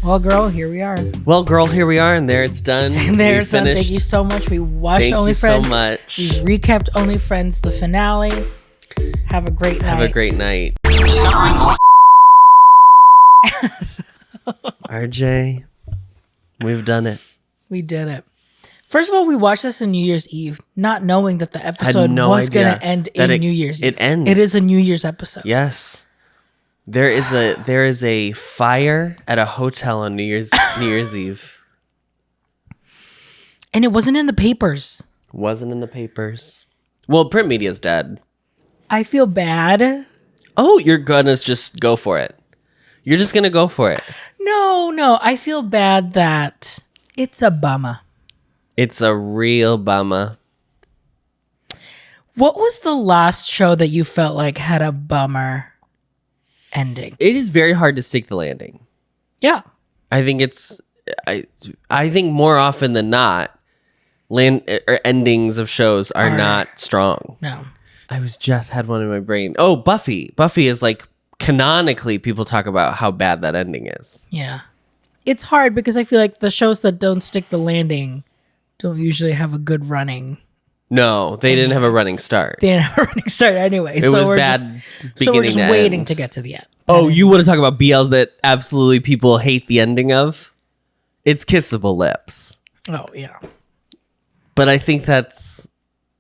Well, girl, here we are. Well, girl, here we are, and there it's done. And there's done. Thank you so much. We watched OnlyFriends. Thank you so much. We recapped OnlyFriends, the finale. Have a great night. Have a great night. RJ, we've done it. We did it. First of all, we watched this on New Year's Eve, not knowing that the episode was going to end in New Year's Eve. It ends. It is a New Year's episode. Yes. There is a fire at a hotel on New Year's Eve. And it wasn't in the papers. Wasn't in the papers. Well, print media's dead. I feel bad. Oh, you're gonna just go for it. You're just gonna go for it. No. I feel bad that it's a bummer. It's a real bummer. What was the last show that you felt like had a bummer ending? It is very hard to stick the landing. Yeah. I think I think more often than not, endings of shows are not strong. No. I just had one in my brain. Oh, Buffy. Buffy is like, canonically, people talk about how bad that ending is. Yeah. It's hard because I feel like the shows that don't stick the landing don't usually have a good running. No, they didn't have a running start. They didn't have a running start anyway. It was bad. So we're just waiting to get to the end. Oh, you want to talk about BLs that absolutely people hate the ending of? It's Kissable Lips. Oh, yeah. But I think there's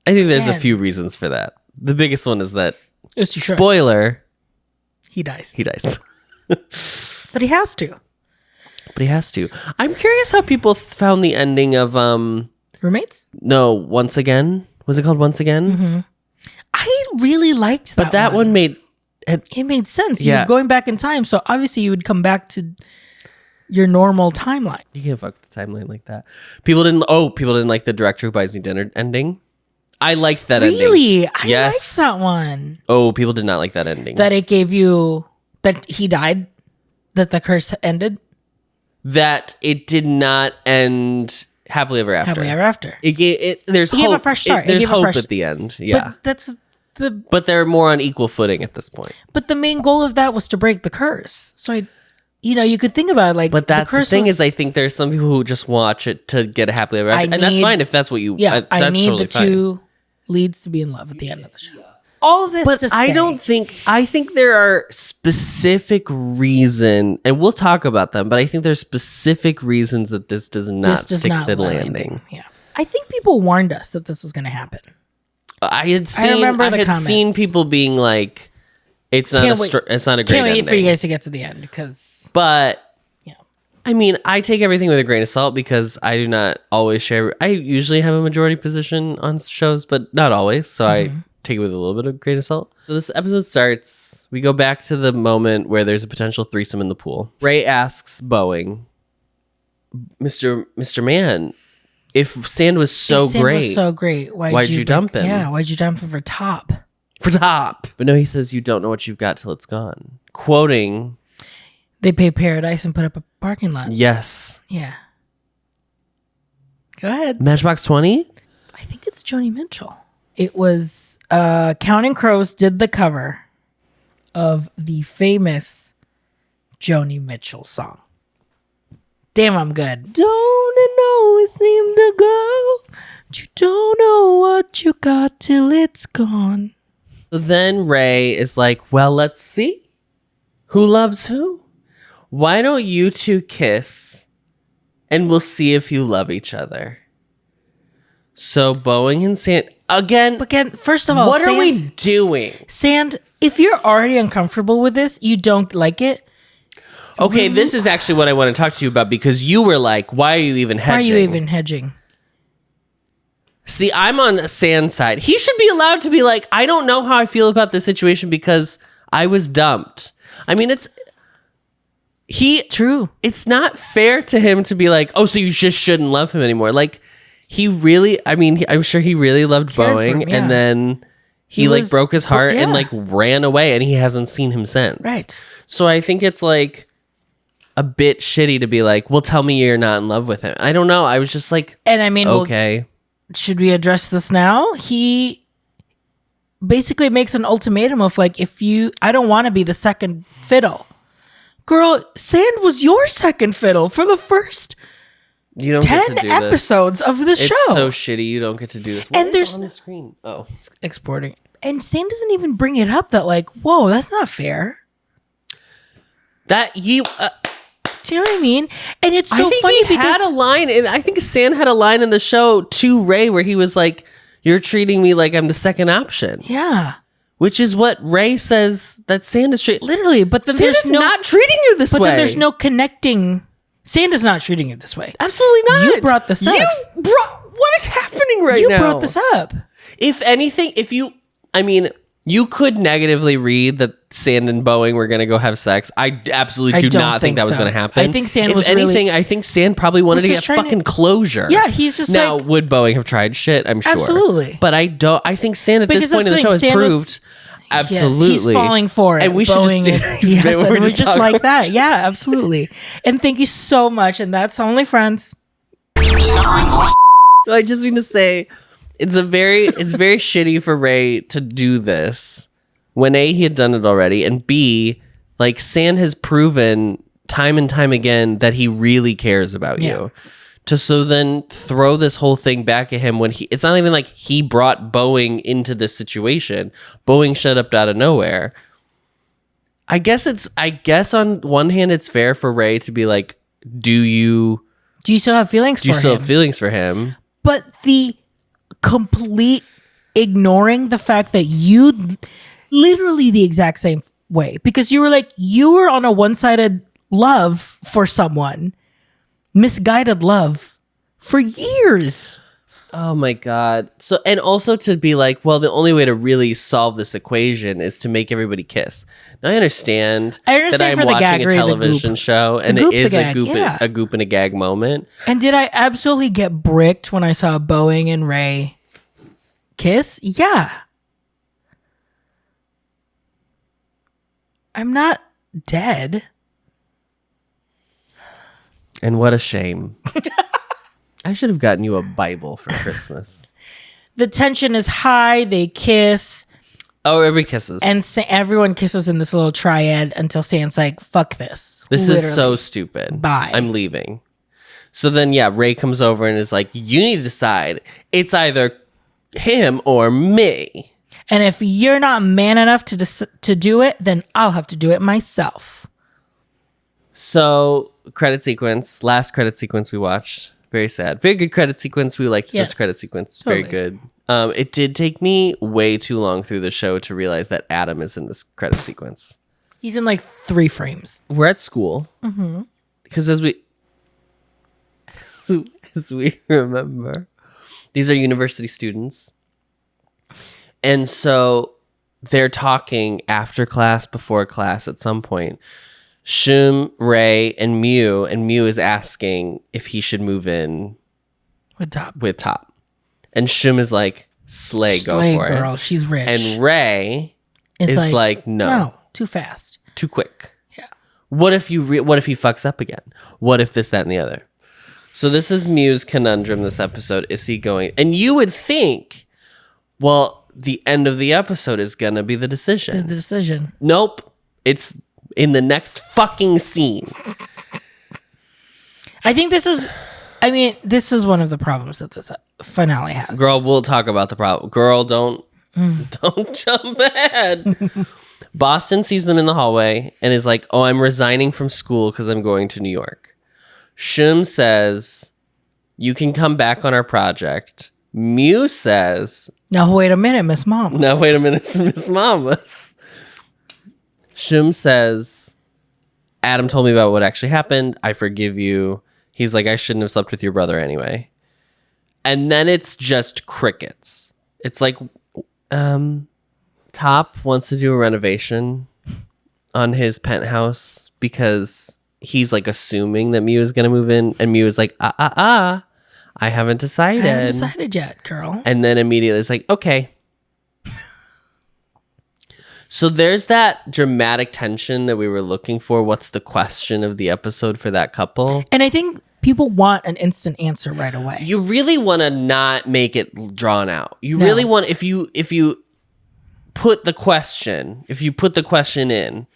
a few reasons for that. The biggest one is that, spoiler, he dies. But he has to. I'm curious how people found the ending of Roommates? No, Once Again. Was it called Once Again? Mm-hmm. I really liked that. But that one made it made sense. Yeah. You were going back in time, so obviously you would come back to your normal timeline. You can't fuck the timeline like that. People didn't like the Director Who Buys Me Dinner ending. I liked that ending. Really? I liked that one. Oh, people did not like that ending. That it gave you that he died, that the curse ended. That it did not end happily ever after. Happily ever after. There's hope. Gave a fresh start. There's hope at the end. Yeah. But they're more on equal footing at this point. But the main goal of that was to break the curse. So you could think about it like. But that's the thing is, I think there's some people who just watch it to get a happily ever after, and that's fine if that's what you. Yeah, I need totally the two leads to be in love at the end of the show. All this, but I don't think. I think there are specific reasons, and we'll talk about them. But I think there's specific reasons that this does not stick the landing. Yeah, I think people warned us that this was going to happen. I had seen people being like, "It's not it's not a great Can't wait ending. for you guys to get to the end because." But yeah, I mean, I take everything with a grain of salt because I do not always share. I usually have a majority position on shows, but not always. So I take it with a little bit of grain of salt. So this episode starts. We go back to the moment where there's a potential threesome in the pool. Ray asks Boeing, Mr. Man, if Sand was so great, why'd you dump him? Yeah, why'd you dump him for top? But no, he says, you don't know what you've got till it's gone. Quoting, they pay Paradise and put up a parking lot. Yes. Yeah. Go ahead. Matchbox 20? I think it's Joni Mitchell. It was Counting Crows did the cover of the famous Joni Mitchell song. Damn, I'm good. Don't it always seem to go? But you don't know what you got till it's gone. So then Ray is like, well, let's see. Who loves who? Why don't you two kiss and we'll see if you love each other. So Boeing and Sand again, first of all, what are we doing? Sand, if you're already uncomfortable with this, you don't like it. Okay, this is actually what I want to talk to you about because you were like, why are you even hedging? See, I'm on Sand's side. He should be allowed to be like, I don't know how I feel about this situation because I was dumped. I mean, True. It's not fair to him to be like, oh, so you just shouldn't love him anymore. Like, I'm sure he really loved Boeing, and then he like broke his heart and like ran away, and he hasn't seen him since. Right. So I think it's like a bit shitty to be like, well, tell me you're not in love with him. I don't know. I was just like, and I mean, okay. Should we address this now? He basically makes an ultimatum of like, I don't want to be the second fiddle. Girl, sand was your second fiddle for the first You don't 10 get to do episodes of the this. show. It's so shitty. You don't get to do this. What And is there's on the screen. Oh, exporting. And sand doesn't even bring it up that like, whoa, that's not fair. that you. Do you know what I mean? And it's so I think funny he had a line, and I think Sand had a line in the show to Ray where he was like, "You're treating me like I'm the second option." yeah, Which is what Ray says that Sand is treating. literally. But then Sand there's is no not treating you this But way. then there's no connecting. Sand is not treating you this way. Absolutely not. You brought this up. What is happening right You now? brought this up. If anything, you could negatively read that Sand and Boeing were going to go have sex. I absolutely do don't not think that was so. going to happen. I think Sand if was anything, really- I think Sand probably wanted to was get just trying fucking to- closure. Yeah, he's just now, like- would Boeing have tried shit? I'm sure. Absolutely. But I think Sand at Because this point in the that's show the has thing, Sand was- proved absolutely. Yes, he's falling for it. And we Boeing should is- just, yes, maybe and we're we're just just talking like that. Yeah, absolutely. And thank you so much. And that's Only Friends. I just mean to say, it's very shitty for Ray to do this when A, he had done it already, and B, like Sand has proven time and time again that he really cares about you. So then throw this whole thing back at him when it's not even like he brought Boeing into this situation. Boeing showed up out of nowhere. I guess on one hand it's fair for Ray to be like, do you still have feelings for still him? have feelings for him? But the complete ignoring the fact that you literally the exact same way, because you were on a one-sided love for someone, misguided love for years. Oh my God. So, and also to be like, well, the only way to really solve this equation is to make everybody kiss. Now I understand that I'm for the watching a gaggery, the television goop. show and The it goop, is the a gag, goop, yeah. a goop and a gag moment. And did I absolutely get bricked when I saw Boeing and Ray kiss? Yeah. I'm not dead. And what a shame. I should have gotten you a Bible for Christmas. The tension is high. They kiss. Oh, everybody kisses. And everyone kisses in this little triad until Stan's like, fuck this. This Literally. is so stupid. Bye. I'm leaving. So then, yeah, Ray comes over and is like, you need to decide. It's either him or me. And if you're not man enough to do it, then I'll have to do it myself. So, credit sequence. Last credit sequence we watched. Very sad. Very good credit sequence. We liked Yes, this credit sequence. totally. Very good. It did take me way too long through the show to realize that Adam is in this credit sequence. He's in like 3 frames. We're at school. Because as we remember, these are university students. And so they're talking after class, before class at some point. Shum, Ray, and Mew is asking if he should move in With top. And Shum is like, slay, go for girl. it. She's rich. And Ray It's is like, no, too fast. too quick. Yeah. What if he fucks up again? What if this, that, and the other? So this is Mew's conundrum this episode. Is he going? And you would think, well, the end of the episode is going to be the decision. The decision. Nope. It's in the next fucking scene. I think this is one of the problems that this finale has. Girl, we'll talk about the problem. Girl, don't jump ahead. Boston sees them in the hallway and is like, oh, I'm resigning from school because I'm going to New York. Shum says, you can come back on our project. Mew says, Now wait a minute, Miss Mom. no, wait a minute, Miss Mamas. Shum says, Adam told me about what actually happened. I forgive you. He's like, I shouldn't have slept with your brother anyway. And then it's just crickets. It's like, Top wants to do a renovation on his penthouse because he's like assuming that Mew is going to move in. And Mew is like, I haven't decided. I haven't decided yet, girl. And then immediately it's like, okay. So there's that dramatic tension that we were looking for. What's the question of the episode for that couple? And I think people want an instant answer right away. You really want to not make it drawn out. You No. really want, if you put the question in,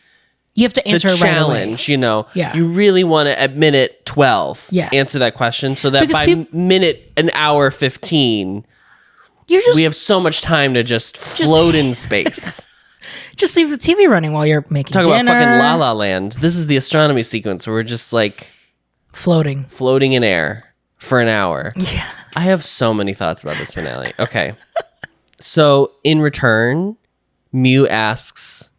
You have to answer the it right away. challenge, you know. Yeah. You really want to at minute 12 Yes. answer that question so that Because by an hour 15 we have so much time to just float in space. Just leave the TV running while you're making Talk dinner. about fucking La La Land. This is the astronomy sequence where we're just like floating in air for an hour. Yeah. I have so many thoughts about this finale. Okay. So in return, Mew asks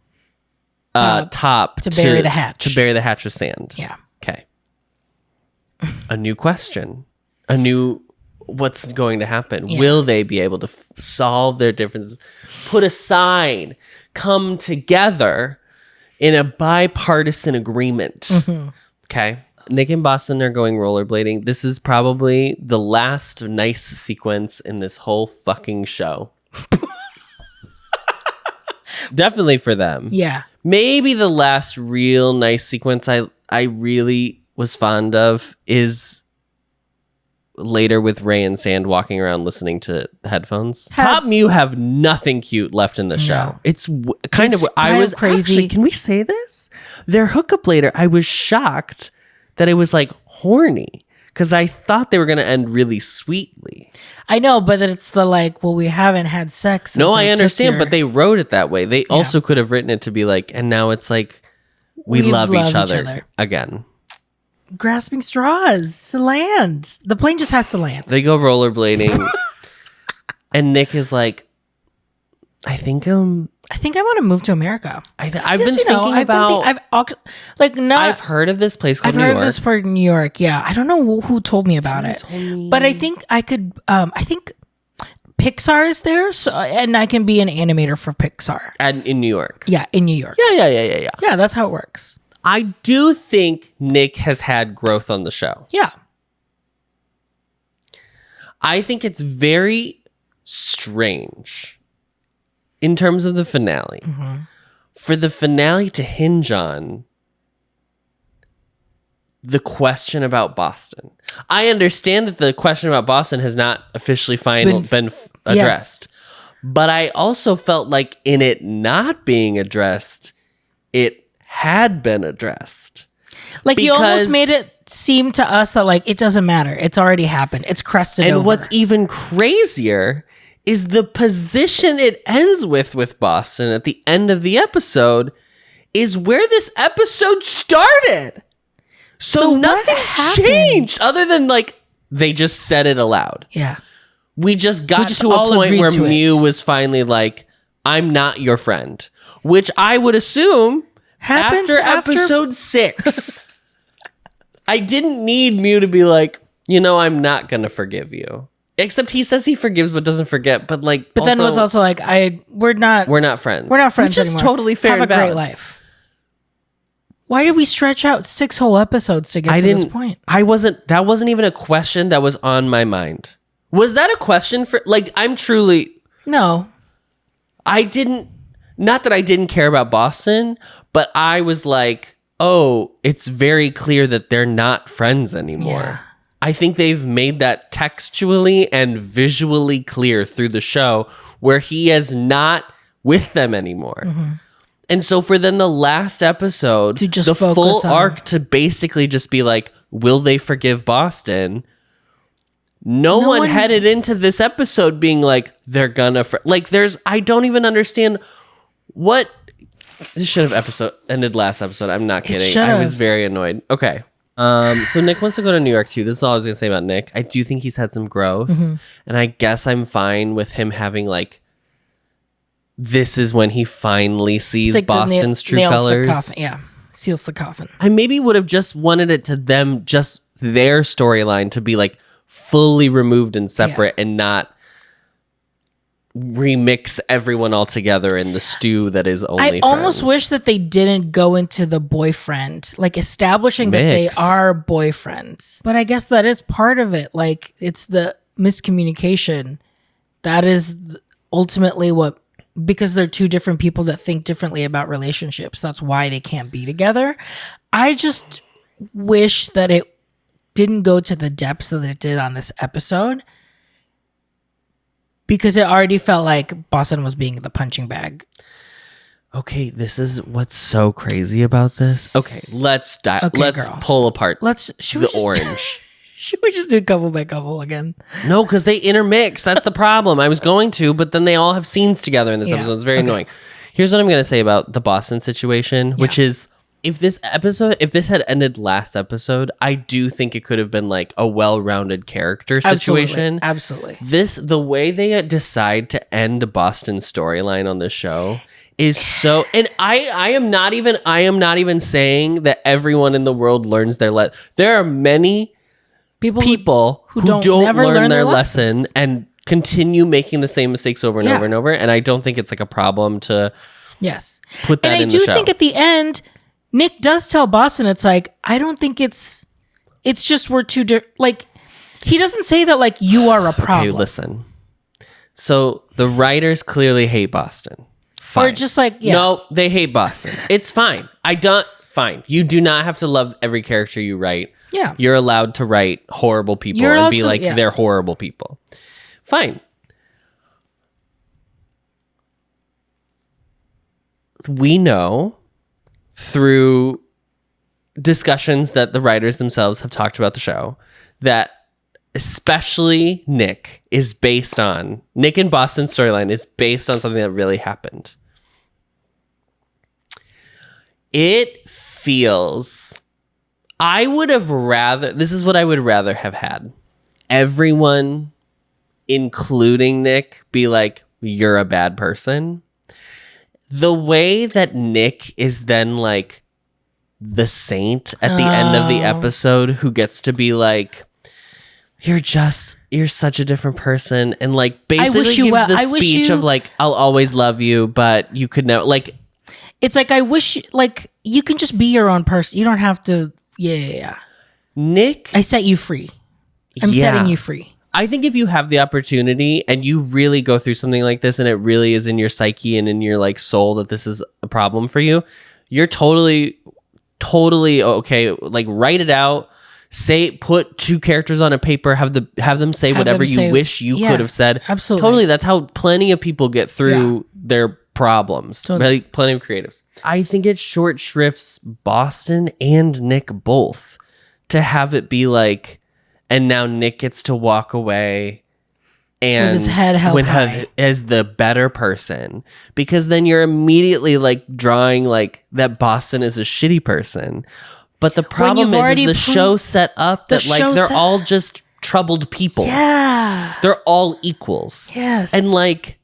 Top to bury the hatch. To bury the hatch with sand. Yeah. Okay. A new question. A new what's going to happen. Yeah. Will they be able to solve their differences? Put aside, come together in a bipartisan agreement. Okay. Nick and Boston are going rollerblading. This is probably the last nice sequence in this whole fucking show. Definitely for them. Yeah. Maybe the last real nice sequence I really was fond of is later with Ray and Sand walking around listening to headphones. Top Mew have nothing cute left in the show. No. It's kind of I was crazy. Actually, can we say this? Their hookup later, I was shocked that it was like horny because I thought they were going to end really sweetly. I know, but it's the like, well, we haven't had sex. No, I understand, but they wrote it that way. They also could have written it to be like, and now it's like, we love each other again. Grasping straws to land. The plane just has to land. They go rollerblading, and Nick is like, I think I want to move to America. I've been thinking about. I've heard of this place called New York. I've heard of this part in New York. Yeah, I don't know who told me about it, but I think I could. I think Pixar is there, so and I can be an animator for Pixar. And in New York. Yeah, in New York. Yeah. Yeah, that's how it works. I do think Nick has had growth on the show. Yeah. I think it's very strange in terms of the finale. For the finale to hinge on the question about Boston. I understand that the question about Boston has not officially been addressed. Yes. But I also felt like in it not being addressed, it had been addressed. Like you almost made it seem to us that like it doesn't matter. It's already happened. It's crested over. And what's even crazier is the position it ends with Boston at the end of the episode is where this episode started. So nothing changed other than like they just said it aloud. Yeah. We just got to a point where Mew was finally like, I'm not your friend, which I would assume happened after episode 6. I didn't need Mew to be like, I'm not going to forgive you. Except he says he forgives but doesn't forget. But then it was also like, we're not friends. We're not friends which anymore. Is totally fair. Have a great life. Why did we stretch out 6 whole episodes to get to this point? That wasn't even a question that was on my mind. Was that a question for I'm truly No. I didn't not that I didn't care about Boston, but I was like, oh, it's very clear that they're not friends anymore. Yeah. I think they've made that textually and visually clear through the show where he is not with them anymore. And so for then the last episode, to just the full arc to basically just be like, will they forgive Boston? No one headed into this episode being like, they're gonna... I don't even understand what... This should have ended last episode. I'm not kidding. I was very annoyed. Okay. So Nick wants to go to New York too. This is all I was going to say about Nick. I do think he's had some growth. And I guess I'm fine with him having this is when he finally sees Boston's true colors. Seals the coffin. I maybe would have just wanted it to them, just their storyline to be fully removed and separate and not remix everyone all together in the stew that is only. I almost wish that they didn't go into the boyfriend, establishing that they are boyfriends. But I guess that is part of it. It's the miscommunication. That is ultimately because they're two different people that think differently about relationships. That's why they can't be together. I just wish that it didn't go to the depths that it did on this episode, because it already felt like Boston was being the punching bag. Okay, this is what's so crazy about this. Okay, let's girls. pull apart Should we the orange. Should we just do couple by couple again? No, because they intermix. That's the problem. I was going to, but then they all have scenes together in this episode. It's very annoying. Here's what I'm going to say about the Boston situation, which is if this had ended last episode, I do think it could have been like a well-rounded character situation. Absolutely. The way they decide to end Boston's storyline on this show is so, and I am not even saying that everyone in the world learns their lesson. There are many people who don't learn their lesson and continue making the same mistakes over and over and over. And I don't think it's like a problem to put that in the show. And I do think at the end, Nick does tell Boston, it's like, I don't think it's just we're too, like, he doesn't say that like you are a problem. Okay, listen. So the writers clearly hate Boston. Fine. Or just like, no, they hate Boston. It's fine. Fine. You do not have to love every character you write. Yeah. You're allowed to write horrible people and be like, they're horrible people. Fine. We know through discussions that the writers themselves have talked about the show that especially Nick and Boston's storyline is based on something that really happened. It feels... this is what I would rather have had. Everyone, including Nick, be like, you're a bad person. The way that Nick is then like the saint at the end of the episode who gets to be like, you're such a different person. And like basically gives the speech of like, I'll always love you, but you could never like... It's like, I wish, like, you can just be your own person. You don't have to, Nick... I set you free. I'm setting you free. I think if you have the opportunity and you really go through something like this and it really is in your psyche and in your, like, soul that this is a problem for you, you're totally okay. Like, write it out. Put two characters on a paper, have them say whatever you wish you could have said. Absolutely. Totally. That's how plenty of people get through their problems. Totally. Plenty of creatives. I think it short shrifts Boston and Nick both to have it be like, and now Nick gets to walk away and with his head held high as the better person, because then you're immediately like drawing like that Boston is a shitty person. But the problem is the show set up that like they're all just troubled people. Yeah. They're all equals. Yes. And like,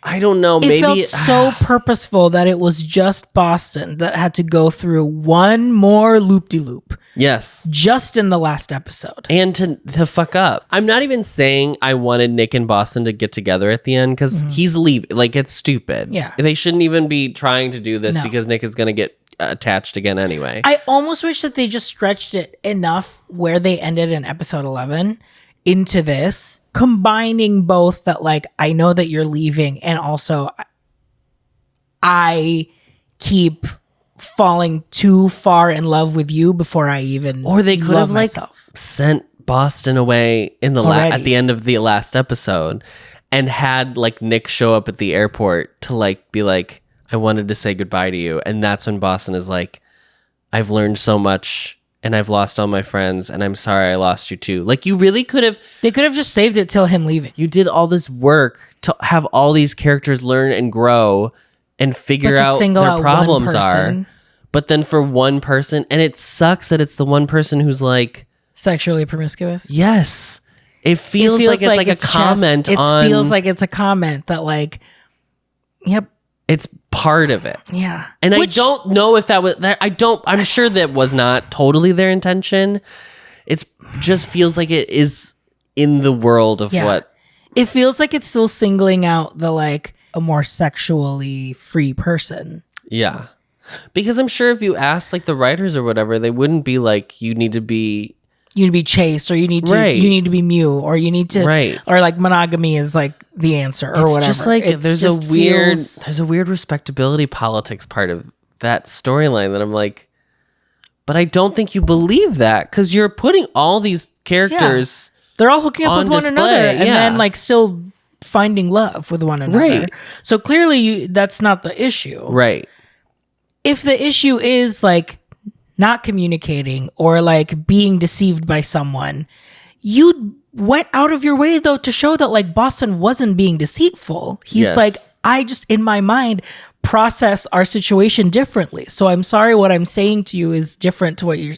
I don't know, maybe... It felt so purposeful that it was just Boston that had to go through one more loop-de-loop. Yes. Just in the last episode. And to fuck up. I'm not even saying I wanted Nick and Boston to get together at the end, because he's leaving. Like, it's stupid. Yeah. They shouldn't even be trying to do this because Nick is going to get attached again anyway. I almost wish that they just stretched it enough where they ended in episode 11 into this, combining both that, like, I know that you're leaving and also I keep falling too far in love with you before I even or they could have myself. Like sent Boston away in the at the end of the last episode and had like Nick show up at the airport to like be like, I wanted to say goodbye to you. And that's when Boston is like, I've learned so much and I've lost all my friends and I'm sorry I lost you too. Like, you really could have... They could have just saved it till him leaving. You did all this work to have all these characters learn and grow and figure out their problems are. But then for one person, and it sucks that it's the one person who's like... Sexually promiscuous? Yes. It feels like it's like a comment on... It feels like it's a comment that like, yep. It's part of it. Yeah. And I don't know if that was... I'm sure that was not totally their intention. It just feels like it is in the world of what... It feels like it's still singling out the like a more sexually free person. Yeah. Because I'm sure if you asked like the writers or whatever, they wouldn't be like, you need to be chaste, or you need to be Mew, or you need to or like monogamy is like the answer, or whatever. Just like there's a weird respectability politics part of that storyline that I'm like, but I don't think you believe that, because you're putting all these characters they're all hooking up with one another and then like still finding love with one another. Right. So clearly that's not the issue. Right. If the issue is like not communicating or like being deceived by someone, you went out of your way though to show that like Boston wasn't being deceitful. He's Yes. like, I just in my mind process our situation differently. So I'm sorry what I'm saying to you is different to what you're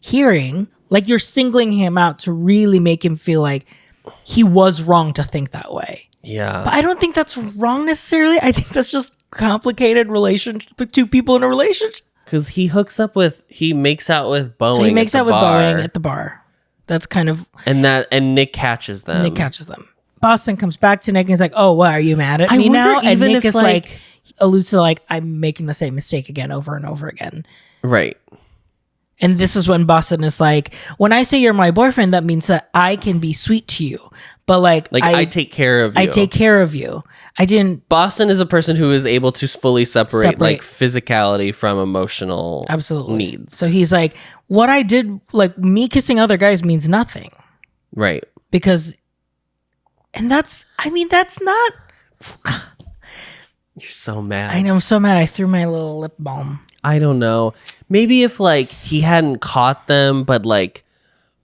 hearing. Like you're singling him out to really make him feel like he was wrong to think that way. Yeah. But I don't think that's wrong necessarily. I think that's just complicated relationship with two people in a relationship. Because he makes out with Boeing. So he makes out with bar. Boeing at the bar. That's kind of And Nick catches them. Boston comes back to Nick and he's like, "Oh, what? Are you mad at me now?" And Nick is like alludes to like, "I'm making the same mistake again, over and over again." Right. And this is when Boston is like, "When I say you're my boyfriend, that means that I can be sweet to you, but like I take care of you. I take care of you. I didn't." Boston is a person who is able to fully separate like physicality from emotional needs. So he's like, "What I did, like me kissing other guys, means nothing." Right. Because, and that's not. You're so mad. I know, I'm so mad. I threw my little lip balm. I don't know. Maybe if like he hadn't caught them, but like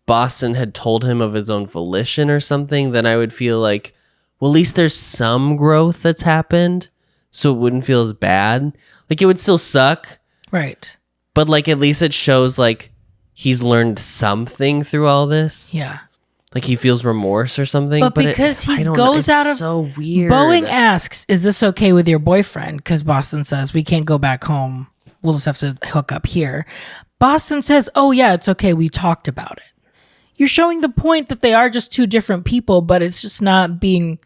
Boston had told him of his own volition or something, then I would feel like, well, at least there's some growth that's happened, so it wouldn't feel as bad. Like it would still suck, Right. but like at least it shows like he's learned something through all this. Yeah. Like he feels remorse or something. But because he I don't know, goes it's out of so weird. Boeing asks, "Is this okay with your boyfriend?" Because Boston says, "We can't go back home. We'll just have to hook up here." Boston says, "Oh yeah, it's okay. We talked about it." You're showing the point that they are just two different people, but it's just not being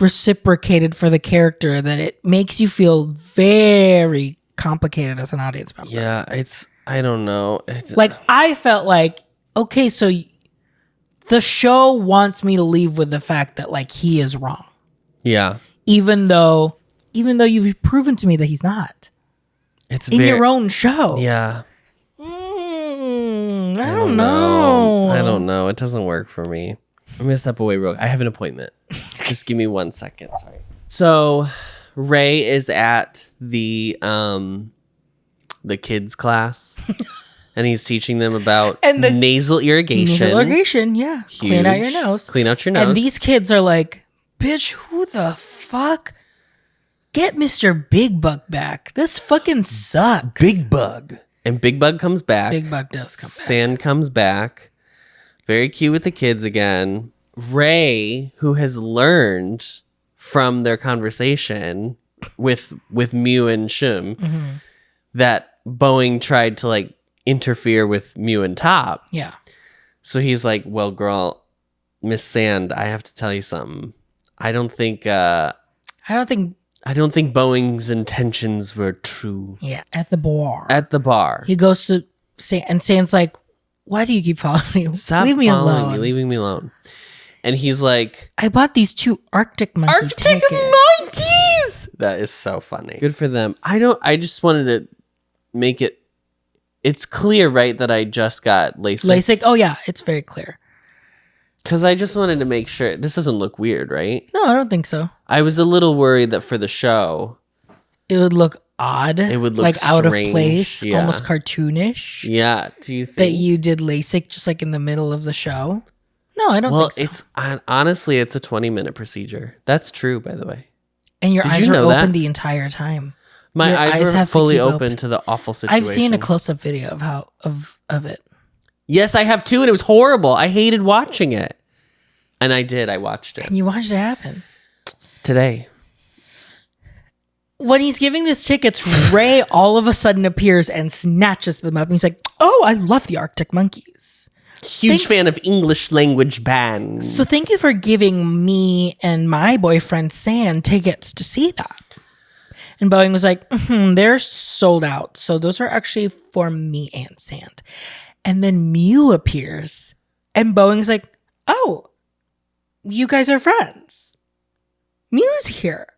reciprocated for the character, that it makes you feel very complicated as an audience member. Yeah, I don't know. Like I felt like, okay, so the show wants me to leave with the fact that like he is wrong. Yeah. Even though you've proven to me that he's not. It's in your own show. Yeah. I don't know. I don't know. It doesn't work for me. I'm gonna step away real. I have an appointment. Just give me 1 second. Sorry. So Ray is at the kids class. And he's teaching them about nasal irrigation. Nasal irrigation, yeah. Huge. Clean out your nose. Clean out your nose. And these kids are like, "Bitch, who the fuck? Get Mr. Big Bug back. This fucking sucks." Big Bug. And Big Bug comes back. Big Bug does come back. Sand comes back. Very cute with the kids again. Ray, who has learned from their conversation with Mew and Shum that Boeing tried to like interfere with Mew and Top. Yeah. So he's like, "Well, girl, Miss Sand, I have to tell you something. I don't think Boeing's intentions were true." Yeah, at the bar. At the bar. He goes to Sand, and Sand's like, "Why do you keep following me? Stop Leave me following alone. me, leaving me alone." And he's like, I bought these 2 Arctic monkey tickets." monkeys! That is so funny. Good for them. I just wanted to make it, it's clear, right, that I just got LASIK. LASIK? Oh yeah, it's very clear. Because I just wanted to make sure, this doesn't look weird, right? No, I don't think so. I was a little worried that for the show, it would look odd. It would look like out of strange, place, yeah. almost cartoonish. Yeah, do you think? That you did LASIK just like in the middle of the show? No, I don't think so. Well, honestly, it's a 20-minute procedure. That's true, by the way. And your Did eyes you are know open that? the entire time. My Your eyes were have to fully keep open to the awful situation. I've seen a close-up video of how of it. Yes, I have too, and it was horrible. I hated watching it. And I did. I watched it. And you watched it happen. Today. When he's giving this tickets, Ray all of a sudden appears and snatches them up. And he's like, "Oh, I love the Arctic monkeys. Huge fan of English language bands. So thank you for giving me and my boyfriend Sand tickets to see that." And Boeing was like, "They're sold out. So those are actually for me and Sand." And then Mew appears. And Boeing's like, "Oh, you guys are friends. Mew's here.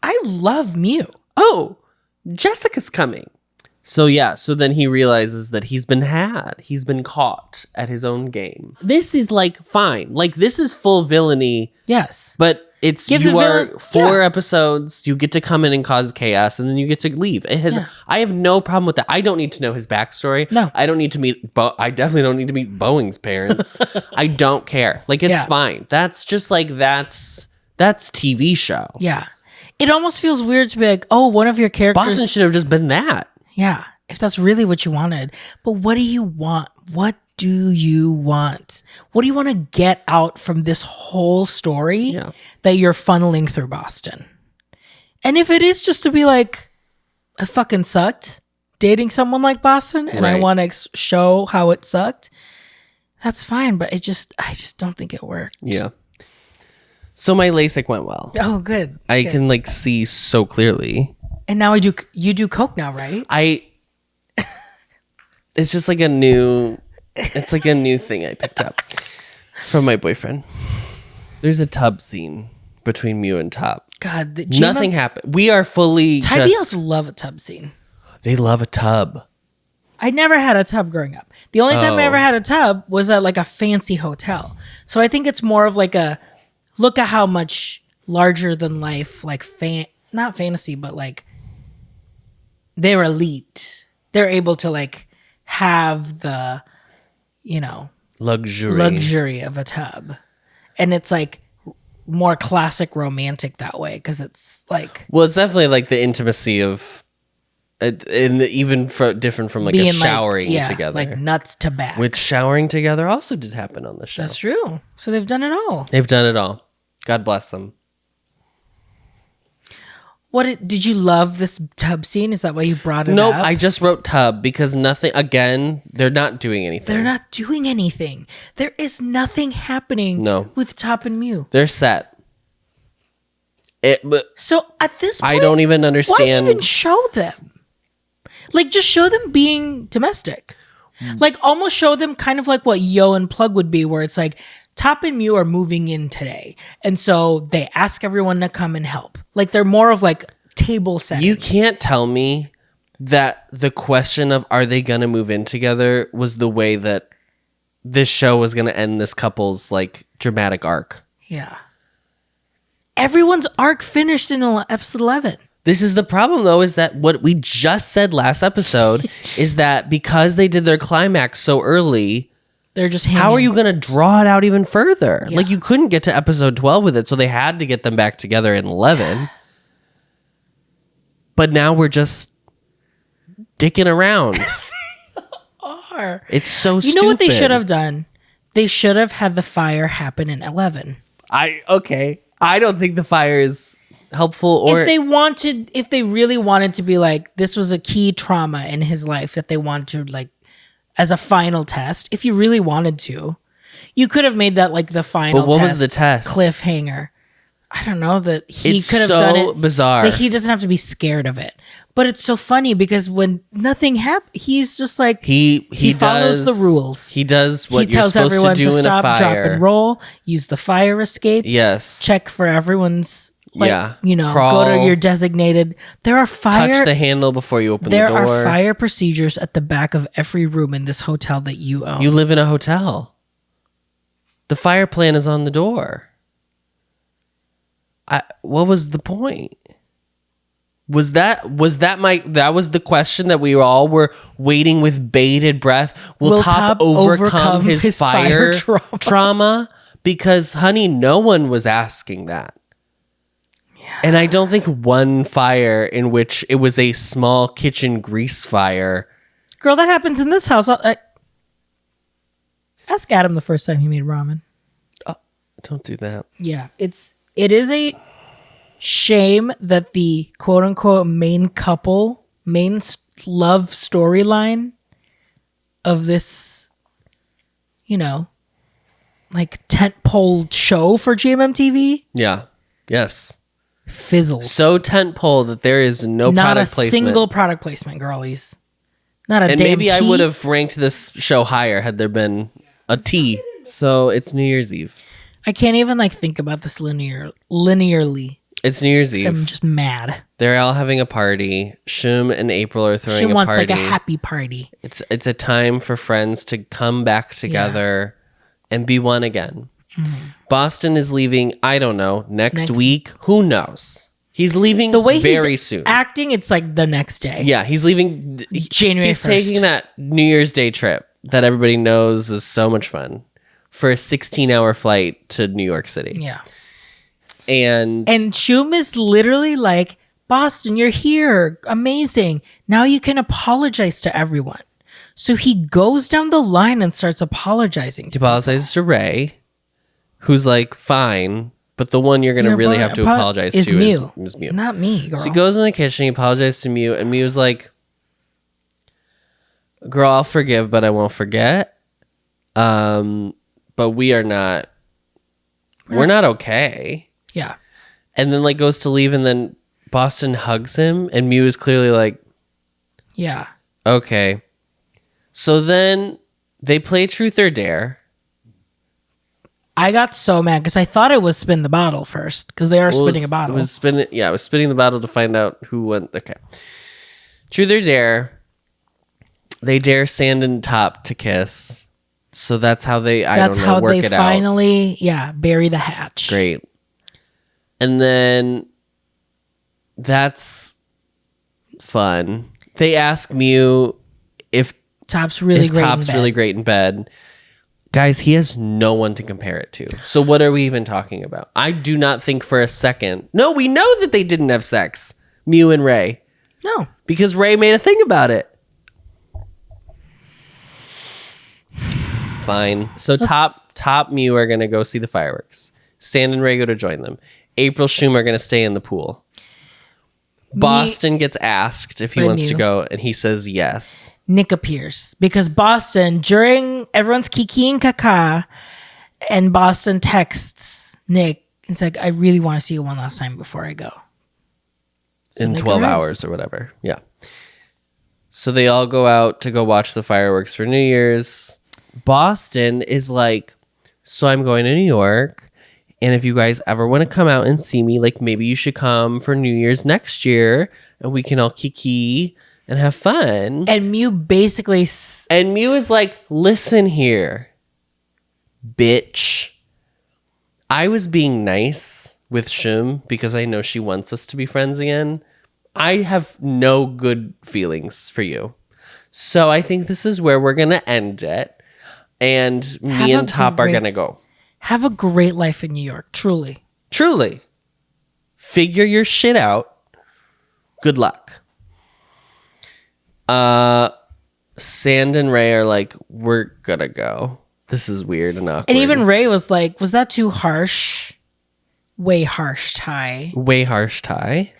I love Mew." Oh, Jessica's coming. So yeah, so then he realizes that he's been had. He's been caught at his own game. This is like fine. Like this is full villainy. Yes. But it's Give you the are villain- 4 episodes, you get to come in and cause chaos and then you get to leave. It has I have no problem with that. I don't need to know his backstory. No. I don't need to meet I definitely don't need to meet Boeing's parents. I don't care. Like it's fine. That's just like that's TV show. Yeah. It almost feels weird to be like, oh, one of your characters. Boston should have just been that. Yeah. If that's really what you wanted. But what do you want? What do you want? What do you want to get out from this whole story that you're funneling through Boston? And if it is just to be like, I fucking sucked dating someone like Boston and I want to show how it sucked, that's fine. But I just don't think it worked. Yeah. So my LASIK went well. Oh, good. I can like see so clearly. And now you do coke now, right? It's just like a new thing I picked up from my boyfriend. There's a tub scene between Mew and Top. God, nothing happened. We are fully Thai BLs love a tub scene. They love a tub. I never had a tub growing up. The only time I ever had a tub was at like a fancy hotel. So I think it's more of like a look at how much larger than life, like not fantasy, but like they're elite. They're able to like have the, luxury of a tub. And it's like more classic romantic that way because it's like. Well, it's definitely like the intimacy of, even different from like a showering together. Like nuts to back. Which showering together also did happen on the show. That's true. So they've done it all. They've done it all. God bless them. Did you love this tub scene? Is that why you brought it up? Nope, I just wrote tub because nothing, again, they're not doing anything. They're not doing anything. There is nothing happening with Top and Mew. They're set. So at this point, I don't even understand. Why even show them? Like, just show them being domestic. Like, almost show them kind of like what Yo and Plug would be, where it's like, Top and Mew are moving in today. And so they ask everyone to come and help. Like, they're more of like table setting. You can't tell me that the question of are they going to move in together was the way that this show was going to end this couple's like dramatic arc. Yeah. Everyone's arc finished in episode 11. This is the problem, though, is that what we just said last episode is that because they did their climax so early, they're just hanging. How are you going to draw it out even further? Yeah. Like, you couldn't get to episode 12 with it, so they had to get them back together in 11. But now we're just dicking around. It's so stupid. You know what they should have done? They should have had the fire happen in 11. I don't think the fire is helpful. Or if they really wanted to be like, this was a key trauma in his life that they want to like, as a final test, if you really wanted to, you could have made that like the final But what was the test? Cliffhanger. I don't know that he It's could have so done it. bizarre. That he doesn't have to be scared of it. But it's so funny because when nothing happens, he's just like he follows the rules. He does what he tells you're supposed everyone to do in stop, a fire. drop, and roll. Use the fire escape. Yes. Check for everyone's. Like, Crawl, go to your designated. There are fire. Touch the handle before you open the door. There are fire procedures at the back of every room in this hotel that you own. You live in a hotel. The fire plan is on the door. What was the point? Was that the question that we all were waiting with bated breath? Will Top overcome his fire trauma? Because, honey, no one was asking that. Yeah. And I don't think one fire in which it was a small kitchen grease fire. Girl, that happens in this house. Ask Adam the first time he made ramen. Oh, don't do that. Yeah, it is a shame that the quote unquote main love storyline of this, like tentpole show for GMMTV. Yeah. Yes. Fizzles. So tentpole that there is no product placement. Not a single product placement, girlies. Not a damn maybe tea. I would have ranked this show higher had there been a T. So it's New Year's Eve. I can't even like think about this linearly. It's New Year's Eve. I'm just mad. They're all having a party. Shum and April are throwing a party. She wants like a happy party. It's a time for friends to come back together and be one again. Boston is leaving, I don't know, next week. Who knows? He's leaving the way very he's soon. Acting, it's like the next day. Yeah, he's leaving January 1st. He's taking that New Year's Day trip that everybody knows is so much fun for a 16-hour flight to New York City. Yeah. And Shum is literally like, Boston, you're here. Amazing. Now you can apologize to everyone. So he goes down the line and starts apologizing. He apologizes to Ray, who's like, fine, but the one you're going to really have to apologize to is Mew. Not me, girl. So he goes in the kitchen, he apologizes to Mew, and Mew's like, girl, I'll forgive, but I won't forget. But we're not okay. Yeah. And then like goes to leave, and then Boston hugs him, and Mew is clearly like, yeah. Okay. So then they play Truth or Dare. I got so mad because I thought it was spin the bottle first because they are spinning a bottle. It was spinning the bottle to find out who went. Okay. Truth or Dare. They dare Sand and Top to kiss. So that's how they, work it out. That's how they finally, bury the hatch. Great. And then that's fun. They ask Mew if Top's really great in bed. Guys, he has no one to compare it to. So what are we even talking about? I do not think for a second. No, we know that they didn't have sex. Mew and Ray. No. Because Ray made a thing about it. Fine. So Top Mew are going to go see the fireworks. Sand and Ray go to join them. April Shum are going to stay in the pool. Boston gets asked if he wants to go, and he says yes. Nick appears because Boston, during everyone's kiki and kaka, and Boston texts Nick. It's like, I really want to see you one last time before I go. So in Nick 12 arrives. hours or whatever. Yeah. So they all go out to go watch the fireworks for New Year's. Boston is like, so I'm going to New York. And if you guys ever want to come out and see me, like maybe you should come for New Year's next year and we can all kiki and have fun. And Mew basically... And Mew is like, listen here, bitch. I was being nice with Shum because I know she wants us to be friends again. I have no good feelings for you. So I think this is where we're going to end it. And me and Top are going to go. Have a great life in New York. Truly. Truly. Figure your shit out. Good luck. Sand and Ray are like, we're gonna go. This is weird and awkward. And even Ray was like, was that too harsh? Way harsh, Ty. Way harsh, Ty.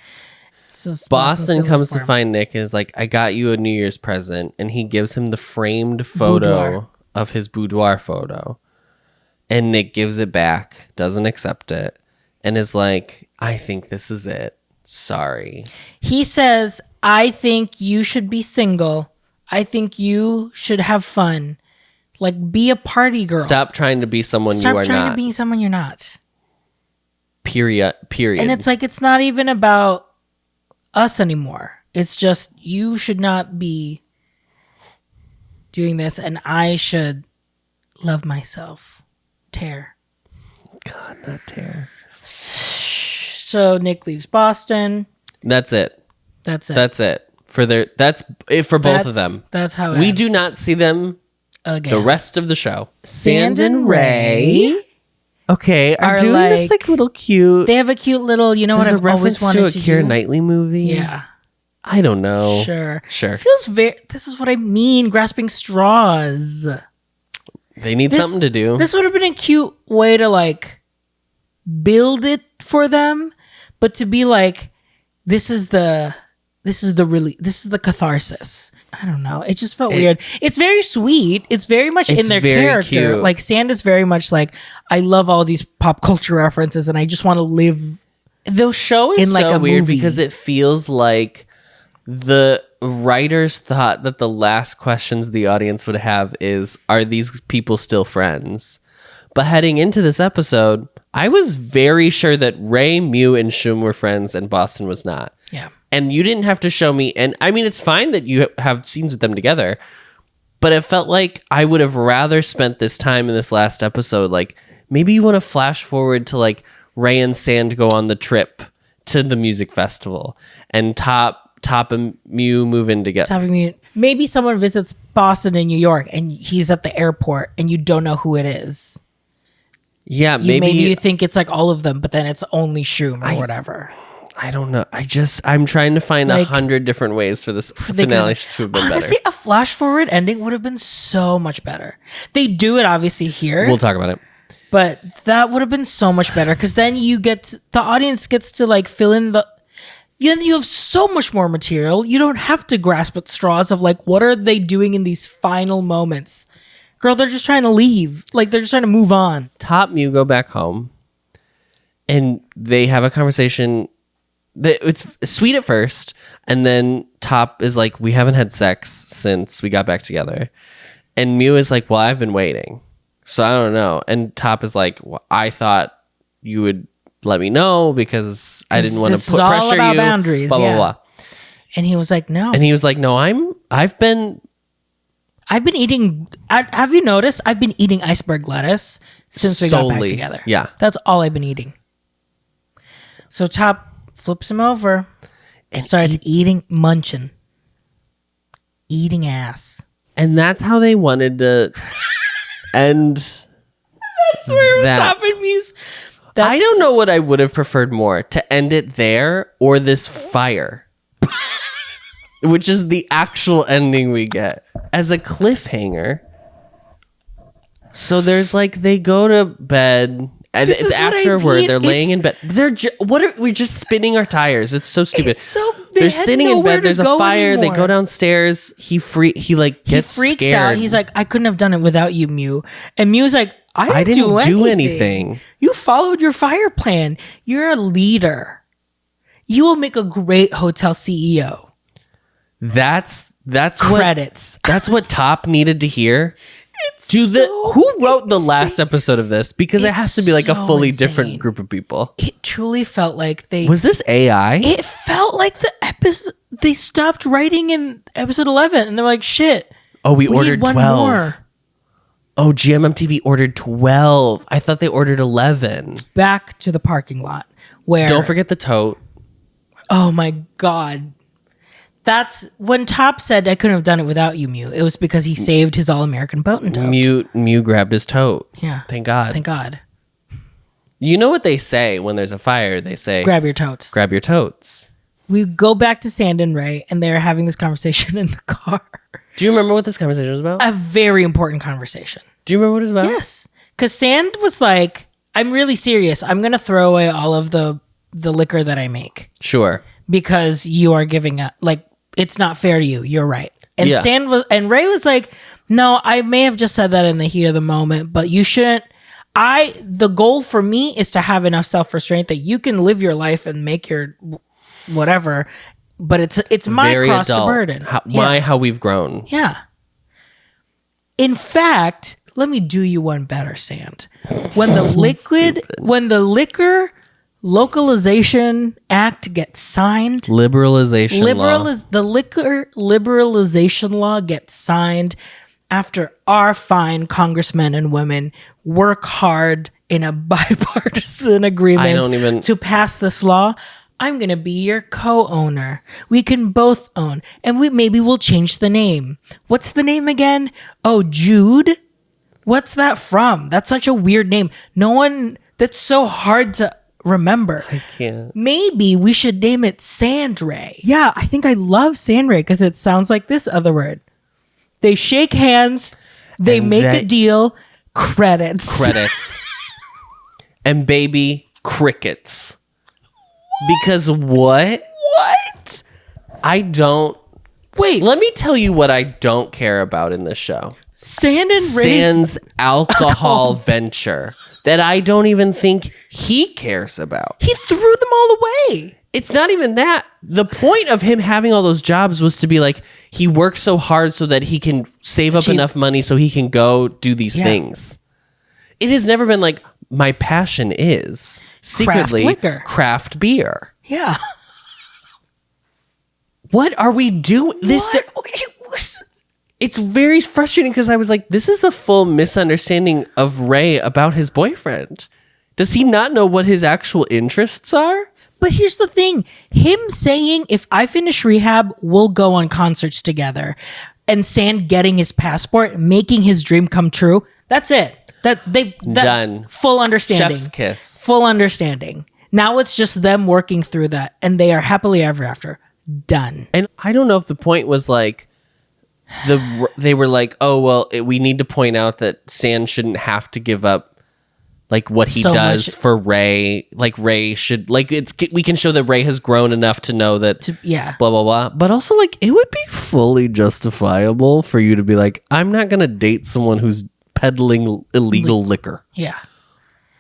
So Boston comes to find Nick and is like, I got you a New Year's present. And he gives him the framed photo of his boudoir photo. And Nick gives it back, doesn't accept it, and is like, I think this is it. Sorry. He says, I think you should be single. I think you should have fun. Like, be a party girl. Stop trying to be someone you are not. Stop trying to be someone you're not. Period. And it's like, it's not even about us anymore. It's just, you should not be doing this, and I should love myself. Tear. God, not tear. So Nick leaves Boston. That's it. That's it. That's it. That's it for both of them. That's how it we ends. do not see them again. The rest of the show. Sand and Ray. Okay, are doing like, this like little cute. They have a cute little, you know what I've always wanted to do? A Keira Knightley movie? Yeah. I don't know. Sure. It feels this is what I mean, grasping straws. They need something to do. This would have been a cute way to like build it for them, but to be like, this is the catharsis. I don't know. It just felt weird. It's very sweet. It's very much in their character. Cute. Like Sand is very much like, I love all these pop culture references and I just want to live. The show is in like so a weird movie. because it feels like the writers thought that the last questions the audience would have is, are these people still friends? But heading into this episode, I was very sure that Ray, Mew, and Shum were friends and Boston was not. Yeah. And you didn't have to show me. And I mean, it's fine that you have scenes with them together, but it felt like I would have rather spent this time in this last episode. Like, maybe you want to flash forward to like Ray and Sand go on the trip to the music festival and Top and Mew move in together. Top and Mew. Maybe someone visits Boston and New York and he's at the airport and you don't know who it is. Yeah, Maybe you think it's like all of them, but then it's only Shum or whatever. I don't know. I'm trying to find 100 different ways for this finale to have been honestly, better. a flash forward ending would have been so much better. They do it obviously here. We'll talk about it. But that would have been so much better because then the audience gets to like fill in you have so much more material. You don't have to grasp at straws of like, what are they doing in these final moments? Girl, they're just trying to leave. Like, they're just trying to move on. Top Mew go back home and they have a conversation. It's sweet at first, and then Top is like, we haven't had sex since we got back together. And Mew is like, well, I've been waiting, so I don't know. And Top is like, well, I thought you would let me know because I didn't want to put pressure about you. Boundaries, blah, blah, blah. And he was like, no. And he was like, no, I've been eating. Have you noticed? I've been eating iceberg lettuce since we got back together. Yeah. That's all I've been eating. So Top flips him over and starts munching, eating ass. And that's how they wanted to end. That's where Top and Muse. I don't know what I would have preferred more, to end it there or this fire. Which is the actual ending we get as a cliffhanger. So there's like, they go to bed and it's afterward. They're laying in bed. We're just spinning our tires. It's so stupid. They're sitting in bed. There's a fire. Anymore. They go downstairs. He gets freaks scared. Out. He's like, I couldn't have done it without you, Mew. And Mew's like, I didn't do anything. You followed your fire plan. You're a leader. You will make a great hotel CEO. That's credits. That's what Top needed to hear. Who wrote the last episode of this? Because it has to be like a fully different group of people. It truly felt like Was this AI? It felt like the episode. They stopped writing in episode 11, and they're like, "Shit." Oh, we ordered 12. More. Oh, gmmtv ordered 12. I thought they ordered 11. Back to the parking lot where. Don't forget the tote. Oh my God. That's when Top said I couldn't have done it without you, Mew. It was because he saved his all-American boat and tote. Mew grabbed his tote. Yeah. Thank God. Thank God. You know what they say when there's a fire? They say, grab your totes. Grab your totes. We go back to Sand and Ray, and they're having this conversation in the car. Do you remember what this conversation was about? A very important conversation. Do you remember what it was about? Yes. Because Sand was like, I'm really serious. I'm going to throw away all of the liquor that I make. Sure. Because you are giving up. Like, it's not fair to you. You're right. And and Ray was like, no, I may have just said that in the heat of the moment, but you shouldn't. The goal for me is to have enough self-restraint that you can live your life and make your whatever, but it's my very cross adult. to burden. How we've grown. Yeah. In fact, let me do you one better, Sand. When the liquor Localization Act gets signed. Liberalization law. The liquor liberalization law gets signed after our fine congressmen and women work hard in a bipartisan agreement to pass this law. I'm going to be your co-owner. We can both own. And maybe we'll change the name. What's the name again? Oh, Jude? What's that from? That's such a weird name. That's so hard to remember. I can't. Maybe we should name it Sandray. Yeah, I think I love Sandray because it sounds like this other word. They shake hands. They make a deal. Credits. And baby, crickets. Because what? What? I don't. Wait. Let me tell you what I don't care about in this show. Sand's alcohol venture that I don't even think he cares about. He threw them all away. It's not even that. The point of him having all those jobs was to be like, he works so hard so that he can save up enough money so he can go do these things. It has never been like, my passion is secretly liquor. craft beer. Yeah. What are we doing? It's very frustrating because I was like, this is a full misunderstanding of Ray about his boyfriend. Does he not know what his actual interests are? But here's the thing. Him saying, if I finish rehab, we'll go on concerts together. And Sand getting his passport, making his dream come true. That's it. Done. Full understanding. Chef's kiss. Full understanding. Now it's just them working through that. And they are happily ever after. Done. And I don't know if the point was like, they were like, oh, well, we need to point out that Sand shouldn't have to give up like what he does for Ray. Like Ray should, like we can show that Ray has grown enough to know that blah blah blah. But also like it would be fully justifiable for you to be like, I'm not gonna date someone who's peddling illegal liquor. Yeah.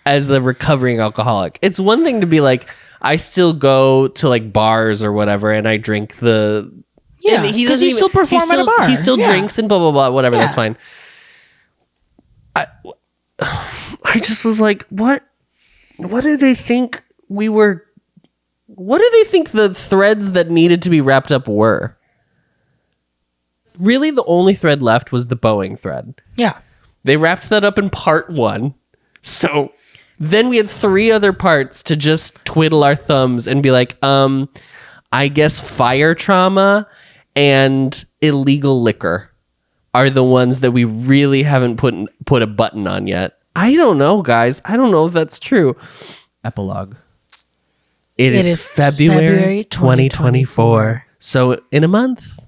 As a recovering alcoholic. It's one thing to be like, I still go to like bars or whatever and I drink the because you still perform at a bar. He still drinks and blah blah blah, whatever, that's fine. I just was like, what do they think what do they think the threads that needed to be wrapped up were? Really, the only thread left was the Boeing thread. Yeah. They wrapped that up in part 1. So then we had 3 other parts to just twiddle our thumbs and be like, I guess fire trauma and illegal liquor are the ones that we really haven't put a button on yet. I don't know, guys. I don't know if that's true. Epilogue. It is February 2024. So in a month,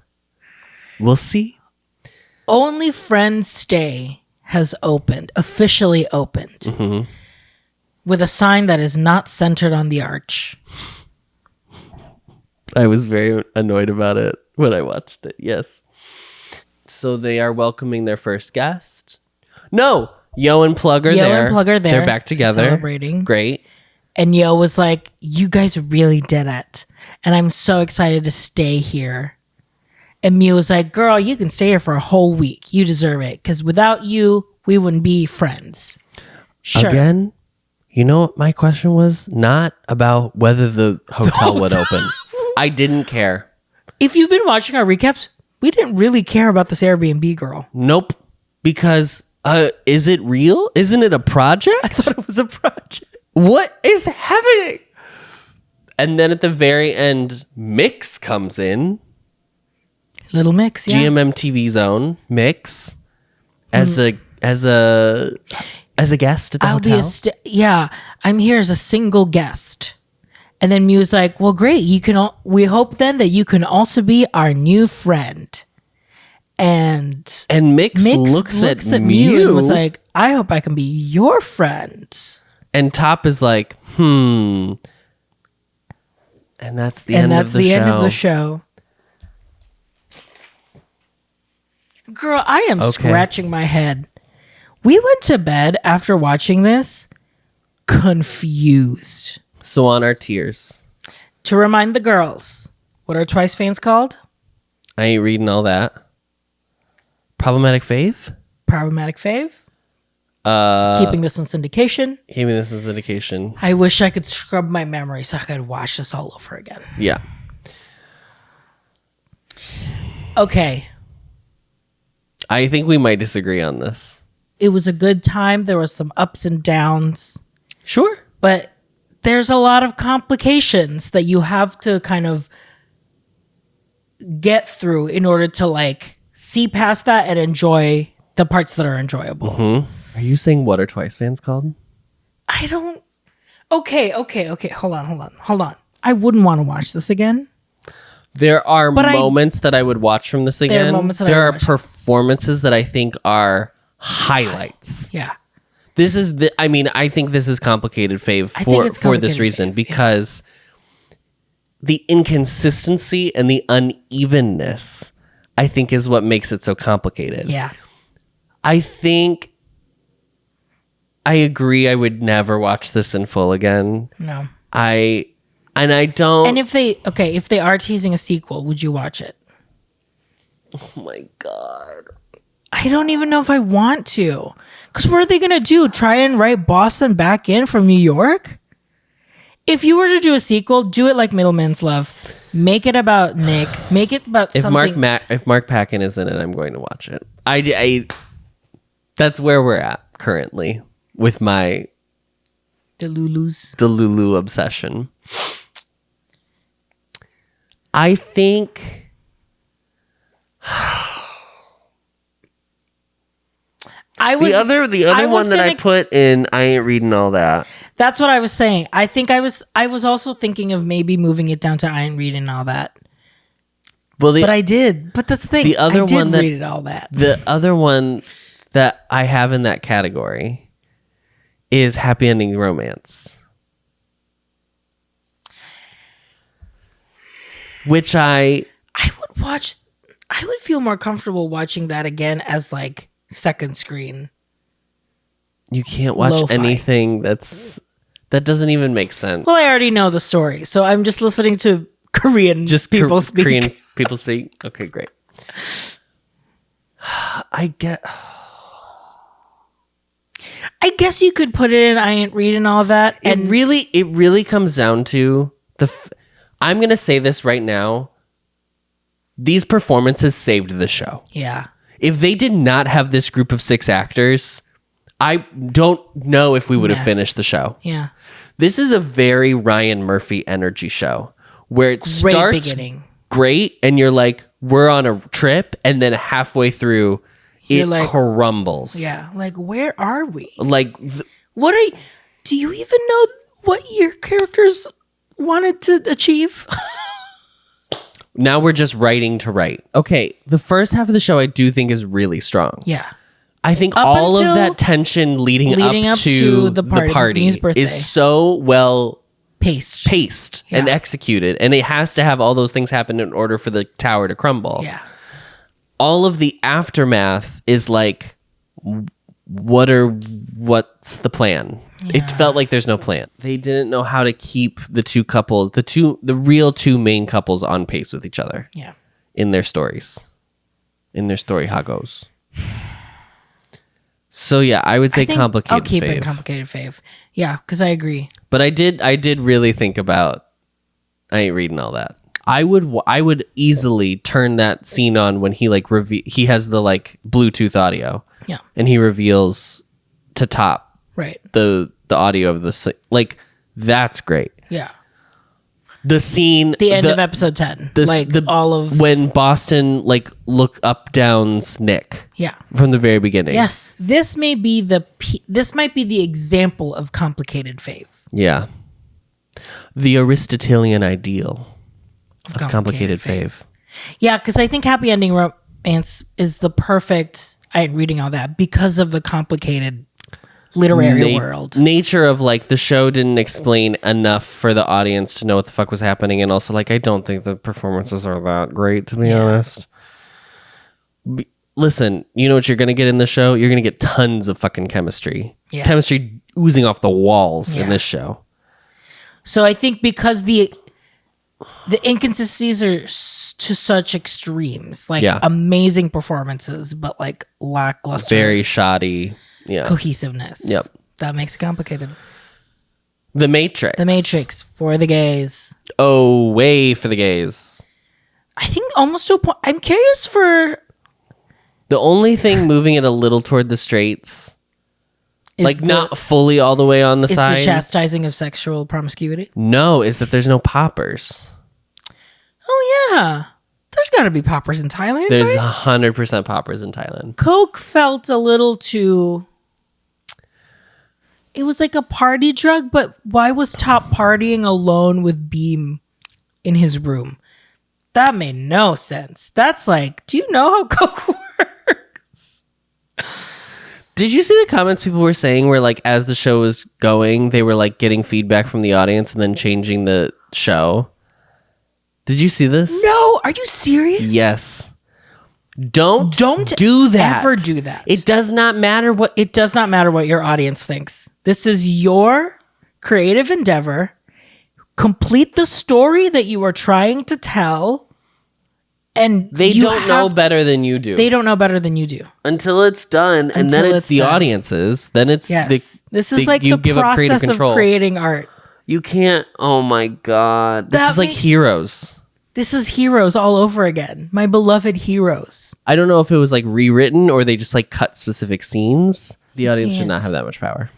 we'll see. OnlyFriends Stay has officially opened, with a sign that is not centered on the arch. I was very annoyed about it when I watched it. Yes. So they are welcoming their first guest. No, Yo and Plug are there. They're back together. Celebrating. Great. And Yo was like, you guys really did it. And I'm so excited to stay here. And Mew was like, girl, you can stay here for a whole week. You deserve it. Because without you, we wouldn't be friends. Sure. Again, you know what my question was? Not about whether the hotel would open. I didn't care. If you've been watching our recaps, we didn't really care about this Airbnb girl. Nope. Because is it real? Isn't it a project? I thought it was a project. What is happening? And then at the very end, Mix comes in. Little Mix, yeah. gmmtv zone Mix as a guest at the hotel. I'm here as a single guest. And then Mew's like, well, great. We hope then that you can also be our new friend. And Mix looks at Mew and was like, I hope I can be your friend. And Top is like, And that's the end of the show. Girl, I am scratching my head. We went to bed after watching this confused. So on our tiers. To remind the girls, what are Twice fans called? I ain't reading all that. Problematic fave? Problematic fave. Keeping this in syndication. I wish I could scrub my memory so I could watch this all over again. Yeah. Okay. I think we might disagree on this. It was a good time. There was some ups and downs. Sure. But there's a lot of complications that you have to kind of get through in order to like see past that and enjoy the parts that are enjoyable. Mm-hmm. Are you saying what are Twice fans called? I don't. Okay. Hold on. I wouldn't want to watch this again. There are moments that I would watch from this again. There are performances that I think are highlights. Yeah. This is I think this is complicated fave for this reason because the inconsistency and the unevenness I think is what makes it so complicated. Yeah. I think I agree I would never watch this in full again. No. I don't. And if they are teasing a sequel, would you watch it? Oh my God. I don't even know if I want to. Because what are they going to do? Try and write Boston back in from New York? If you were to do a sequel, do it like Middleman's Love. Make it about Nick. Make it about something. If Mark Packin is in it, I'm going to watch it. I that's where we're at currently with my Delulu obsession. I think the other one that I put in, I ain't reading all that. That's what I was saying. I think I was also thinking of maybe moving it down to I ain't reading all that. Well, but I did. But that's the thing. I did read all that. The other one that I have in that category is happy ending romance. Which I would feel more comfortable watching that again as like second screen. You can't watch lo-fi. Anything that doesn't even make sense. Well, I already know the story, so I'm just listening to Korean people speak. Korean people speak. Okay, great. I guess you could put it in I ain't reading all that. And it really comes down to I'm going to say this right now. These performances saved the show. Yeah. If they did not have this group of 6 actors, I don't know if we would have finished the show. Yeah. This is a very Ryan Murphy energy show where it starts great and you're like, we're on a trip, and then halfway through it crumbles. Yeah. Like, where are we? Like, do you even know what your characters wanted to achieve? Now we're just writing to write. Okay, the first half of the show I do think is really strong. Yeah. I think all of that tension leading up to the party is so well paced and executed, and it has to have all those things happen in order for the tower to crumble. Yeah. All of the aftermath is like, what's the plan? Yeah. It felt like there's no plan. They didn't know how to keep the two couples, the real two main couples, on pace with each other. Yeah. In their stories. In their story hagos. So yeah, I would say complicated I'll keep fave. it complicated fave. Yeah, because I agree. But I did really think about I ain't reading all that. I would easily turn that scene on when he he has the Bluetooth audio. Yeah. And he reveals to top the audio of the that's great. Yeah. The scene, the end of episode 10, all of when Boston look up downs Nick. Yeah. From the very beginning. Yes. This might be the example of complicated fave. Yeah. The Aristotelian ideal of complicated fave. Yeah, because I think happy ending romance is the perfect. I ain't reading all that because of the complicated literary world. Nature of the show didn't explain enough for the audience to know what the fuck was happening, and also I don't think the performances are that great, to be honest. Listen, you know what you're gonna get in the show? You're gonna get tons of fucking chemistry. Yeah. Chemistry oozing off the walls in this show. So I think because the inconsistencies are to such extremes, amazing performances, but lackluster, very shoddy. Yeah. Cohesiveness. Yep. That makes it complicated. The Matrix for the gays. Oh, way for the gays. I think almost to a point. I'm curious for... The only thing moving it a little toward the straights, not fully all the way on the side. Is the chastising of sexual promiscuity? No, is that there's no poppers. Oh, yeah. There's got to be poppers in Thailand, There's 100% poppers in Thailand. Coke felt a little too... It was like a party drug, but why was Top partying alone with Beam in his room? That made no sense. That's do you know how Coke works? Did you see the comments people were saying where as the show was going, they were getting feedback from the audience and then changing the show? Did you see this? No, are you serious? Yes. Don't do that. Ever do that. It does not matter what your audience thinks. This is your creative endeavor. Complete the story that you are trying to tell And they don't know better than you do. They don't know better than you do until it's done, and then it's the done. Audiences. Then it's this is like the process of creating art. You can't. Oh my god, this is like Heroes. This is Heroes all over again. My beloved Heroes. I don't know if it was like rewritten or they just like cut specific scenes. The audience should not have that much power.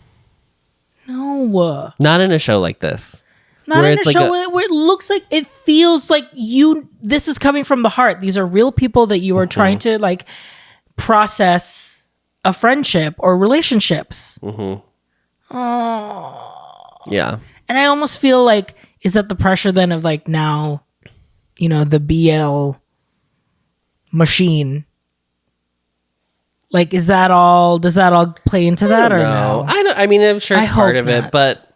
No, not in a show like this. Not in a show where it looks like, it feels like this is coming from the heart. These are real people that you are trying to like process a friendship or relationships. Oh. Yeah. And I almost feel like, is that the pressure then of like now, the BL machine? Like, does that all play into that or no? I mean, I'm sure it's part of it, but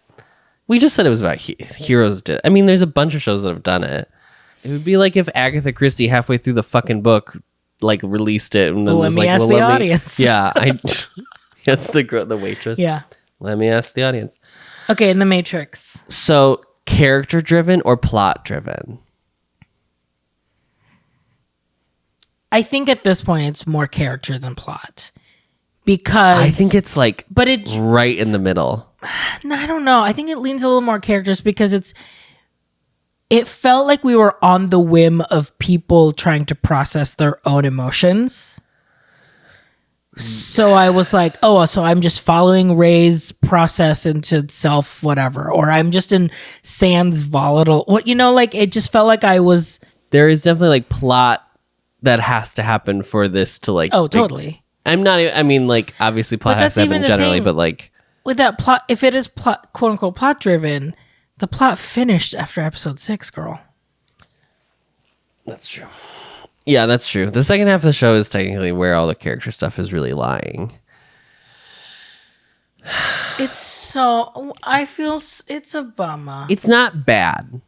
we just said it was about Heroes. I mean, there's a bunch of shows that have done it. It would be like if Agatha Christie halfway through the fucking book, like released it and then let me ask the audience. Yeah, that's the waitress. Yeah. Let me ask the audience. Okay, in The Matrix. So, character driven or plot driven? I think at this point it's more character than plot. Because I think it's like right in the middle. No, I don't know. I think it leans a little more characters because it felt like we were on the whim of people trying to process their own emotions. So I was like, so I'm just following Ray's process into self whatever, or I'm just in Sand's volatile. It just felt like I was. There is definitely like plot that has to happen for this to like. Oh, totally. I'm not. I mean, like obviously plot has to happen generally, but like with that plot, if it is plot, quote unquote, plot driven, the plot finished after episode 6, girl. That's true. Yeah, that's true. The second half of the show is technically where all the character stuff is really lying. I feel it's a bummer. It's not bad.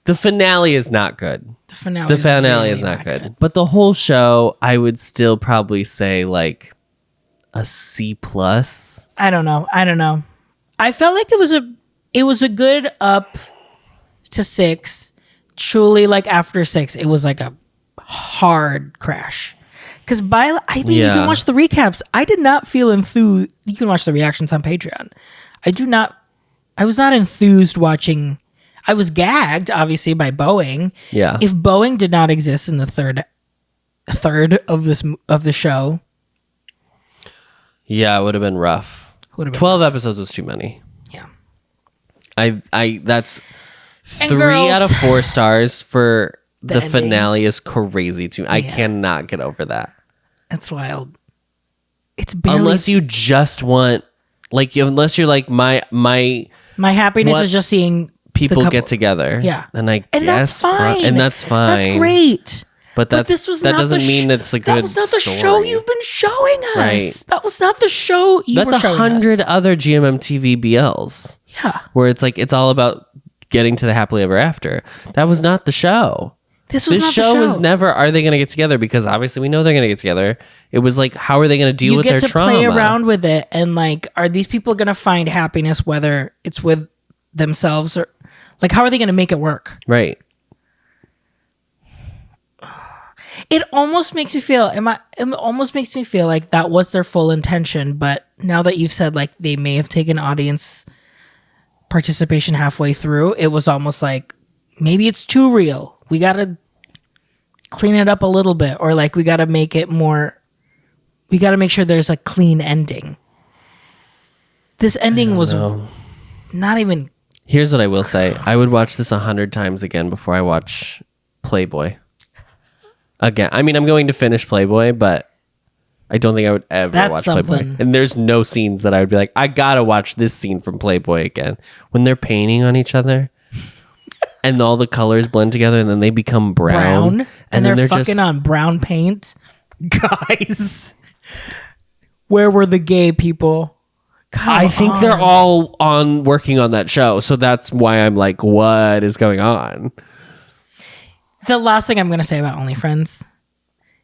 The finale is not good. The finale really is not good. But the whole show, I would still probably say like a C+. I don't know. I felt like it was a good up to 6. Truly, like after 6, it was like a hard crash. Because you can watch the recaps. I did not feel enthused. You can watch the reactions on Patreon. I was not enthused watching. I was gagged, obviously, by Boeing. Yeah. If Boeing did not exist in the third of the show, yeah, it would have been rough. 12 episodes was too many. Yeah. That's 3 out of 4 stars for the finale is crazy to me. I cannot get over that. That's wild. It's barely, unless you just want, like, unless you're like my happiness is just seeing people get together. Yeah, and that's fine. That's fine. That's great. But this was that doesn't mean it's a good. That was not the story. show you've been showing us. Right. That was not the show you were showing us. That's 100 other GMMTV BLs. Yeah, where it's like it's all about getting to the happily ever after. That was not the show. This not show was never, are they going to get together? Because obviously we know they're going to get together. It was like, how are they going to deal with their trauma? You get to play around with it. And like, are these people going to find happiness, whether it's with themselves or like, how are they going to make it work? Right. It almost makes me feel, it almost makes me feel like that was their full intention. But now that you've said like they may have taken audience participation halfway through, it was almost like, maybe it's too real. We got to clean it up a little bit, or like we got to make it more, we got to make sure there's a clean ending. This ending was not even. Here's what I will say. I would watch this 100 times again before I watch Playboy. Again. I mean, I'm going to finish Playboy, but I don't think I would ever watch Playboy. And there's no scenes that I would be like, I got to watch this scene from Playboy again. When they're painting on each other. And all the colors blend together, and then they become brown. And they're fucking on brown paint. Guys, where were the gay people? I think they're all working on that show, so that's why I'm like, what is going on? The last thing I'm going to say about OnlyFriends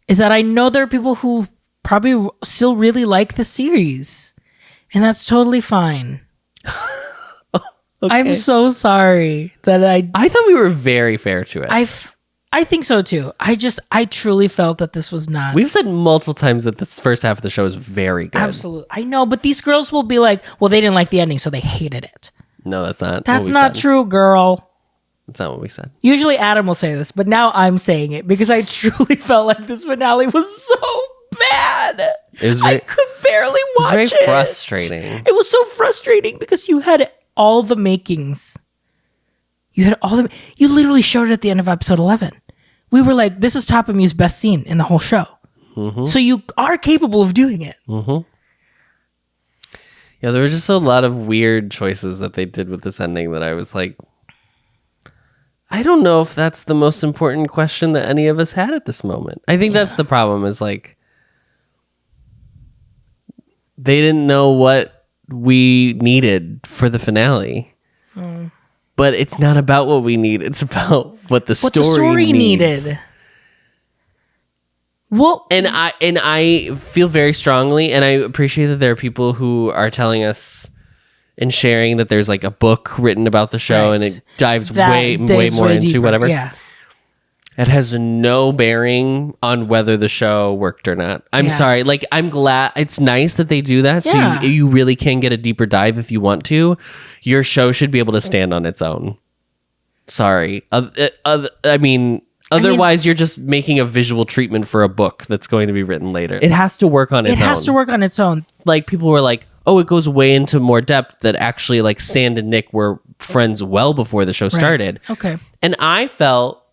is that I know there are people who probably still really like the series, and that's totally fine. Okay. I'm so sorry that I thought we were very fair to it. I think so too. I truly felt that this was not. We've said multiple times that this first half of the show is very good. Absolutely. I know, but these girls will be like, well, they didn't like the ending, so they hated it. No, that's not. That's not true, girl. That's not what we said. Usually Adam will say this, but now I'm saying it because I truly felt like this finale was so bad. I could barely watch it. It was very frustrating. It was so frustrating because you had all the makings. You literally showed it at the end of episode 11. We were like, this is Top of Mew's best scene in the whole show. Mm-hmm. So you are capable of doing it. Mm-hmm. Yeah, there were just a lot of weird choices that they did with this ending that I was like, I don't know if that's the most important question that any of us had at this moment. I think that's the problem, is like, they didn't know what we needed for the finale. But it's not about what we need. It's about what the story needed. Well, and I feel very strongly, and I appreciate that there are people who are telling us and sharing that there's like a book written about the show, and it dives way more into deeper. whatever. Yeah. It has no bearing on whether the show worked or not. I'm sorry. Like, I'm glad. It's nice that they do that. So you really can get a deeper dive if you want to. Your show should be able to stand on its own. Sorry. Otherwise, you're just making a visual treatment for a book that's going to be written later. It has to work on its own. It has to work on its own. Like, people were like, oh, it goes way into more depth, that actually, like, Sand and Nick were friends well before the show started. Okay. And I felt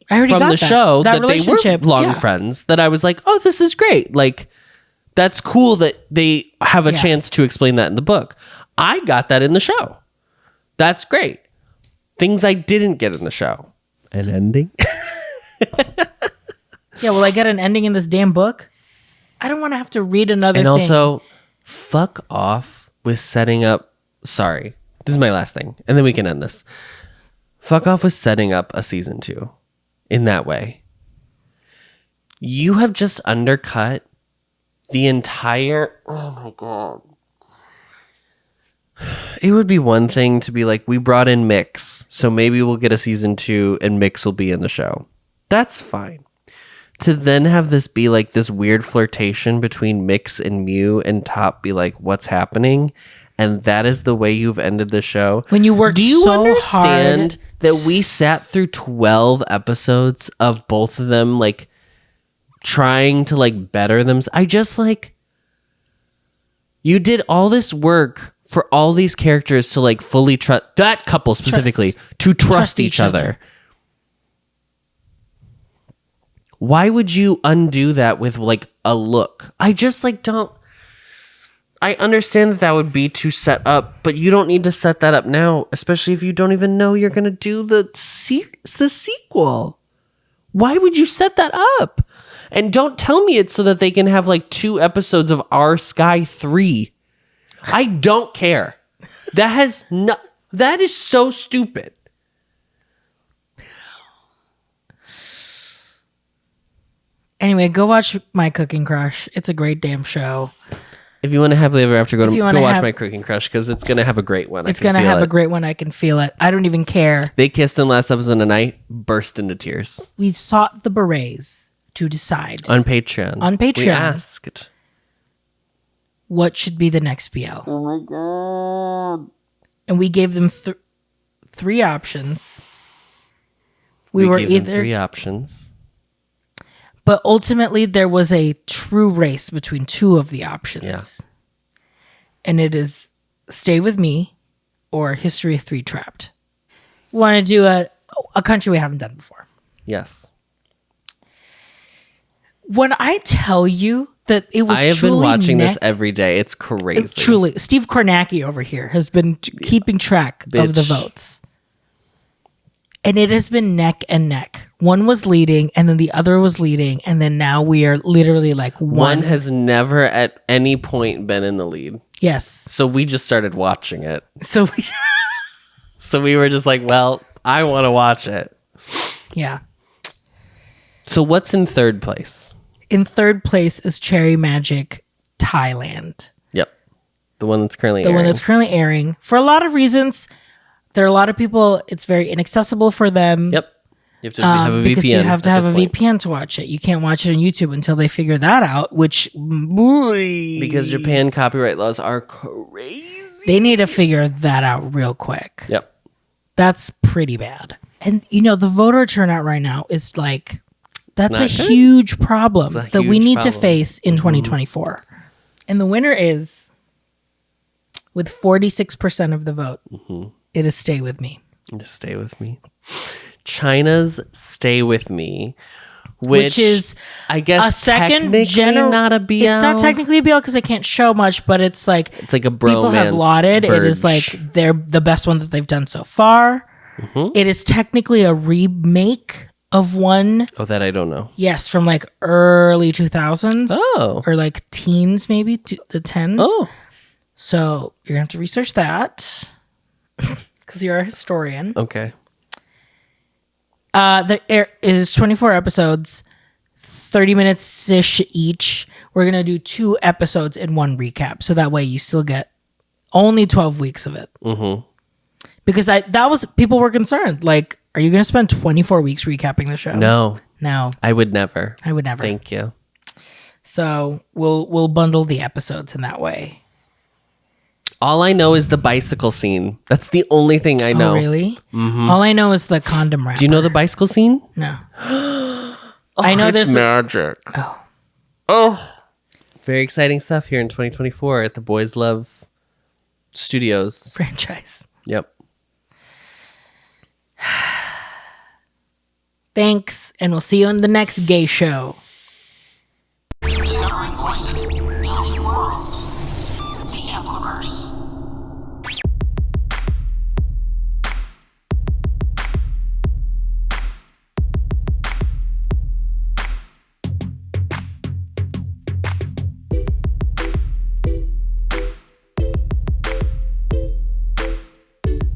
from the show that they were long yeah. friends, that I was like, oh, this is great. Like, that's cool that they have a chance to explain that in the book. I got that in the show. That's great. Things I didn't get in the show. An ending? Yeah, will I get an ending in this damn book? I don't want to have to read another thing. And also, fuck off with setting up... Sorry. This is my last thing. And then we can end this. Fuck off with setting up a season 2 in that way. You have just undercut the entire... Oh my God. It would be one thing to be like, we brought in Mix, so maybe we'll get a season 2 and Mix will be in the show. That's fine. To then have this be like this weird flirtation between Mix and Mew, and Top be like, what's happening? And that is the way you've ended the show. When you worked Do you so understand hard that we sat through 12 episodes of both of them like trying to like better them? I just like, you did all this work for all these characters to like fully trust that couple specifically, to trust each other. Why would you undo that with like a look? I just like don't. I understand that would be to set up, but you don't need to set that up now, especially if you don't even know you're going to do the sequel. Why would you set that up? And don't tell me it's so that they can have like 2 episodes of Our Sky 3. I don't care. That is so stupid. Anyway, go watch My Cooking Crush. It's a great damn show. If you want to happily ever after, go watch My Cooking Crush, because it's going to have a great one. It's going to have a great one. I can feel it. I don't even care. They kissed in last episode and I burst into tears. We sought the berets to decide. On Patreon. We asked. What should be the next BL? Oh my God. And we gave them 3 options. We gave them 3 options. But ultimately, there was a true race between 2 of the options. Yeah. And it is Stay With Me or History of 3 Trapped. We want to do a country we haven't done before. Yes. When I tell you that it was I have been watching this every day. It's crazy. Truly. Steve Kornacki over here has been keeping track of the votes. And it has been neck and neck. One was leading, and then the other was leading, and then now we are literally like one has never at any point been in the lead. Yes. So we just started watching it. So we were just like, well, I want to watch it. Yeah. So what's in 3rd place? In 3rd place is Cherry Magic Thailand. Yep. The one that's currently airing. The one that's currently airing. For a lot of reasons. There are a lot of people, it's very inaccessible for them. Yep. You have to have a VPN. Because you have to at have this a point. VPN to watch it. You can't watch it on YouTube until they figure that out, which Because Japan copyright laws are crazy. they need to figure that out real quick. Yep. That's pretty bad. And the voter turnout right now is like that's a not good. huge problem that we huge need problem. to face in 2024. And the winner is, with 46% of the vote, it is Stay With Me. Just stay with me. China's Stay With Me, which is I guess a second technically not a BL. It's not technically a BL because I can't show much, but it's like It's like a bromance. people have lauded. It is verge. like they're the best one that they've done so far. It is technically a remake of one. Oh, that I don't know. Yes, from like early 2000s. Oh. Or like teens, maybe to the 10s. Oh. So you're gonna have to research that because you're a historian. Okay. There is 24 episodes, 30 minutes ish each. We're gonna do 2 episodes in one recap, so that way you still get only 12 weeks of it. Because people were concerned. Like, are you gonna spend 24 weeks recapping the show? No, I would never. would never. Thank you. So we'll bundle the episodes in that way. All I know is the bicycle scene. That's the only thing I know. Oh, really? All I know is the condom wrapper. Do you know the bicycle scene? No. I know it's there's magic. Very exciting stuff here in 2024 at the Boys Love Studios. franchise. Yep. Thanks, and we'll see you on the next gay show.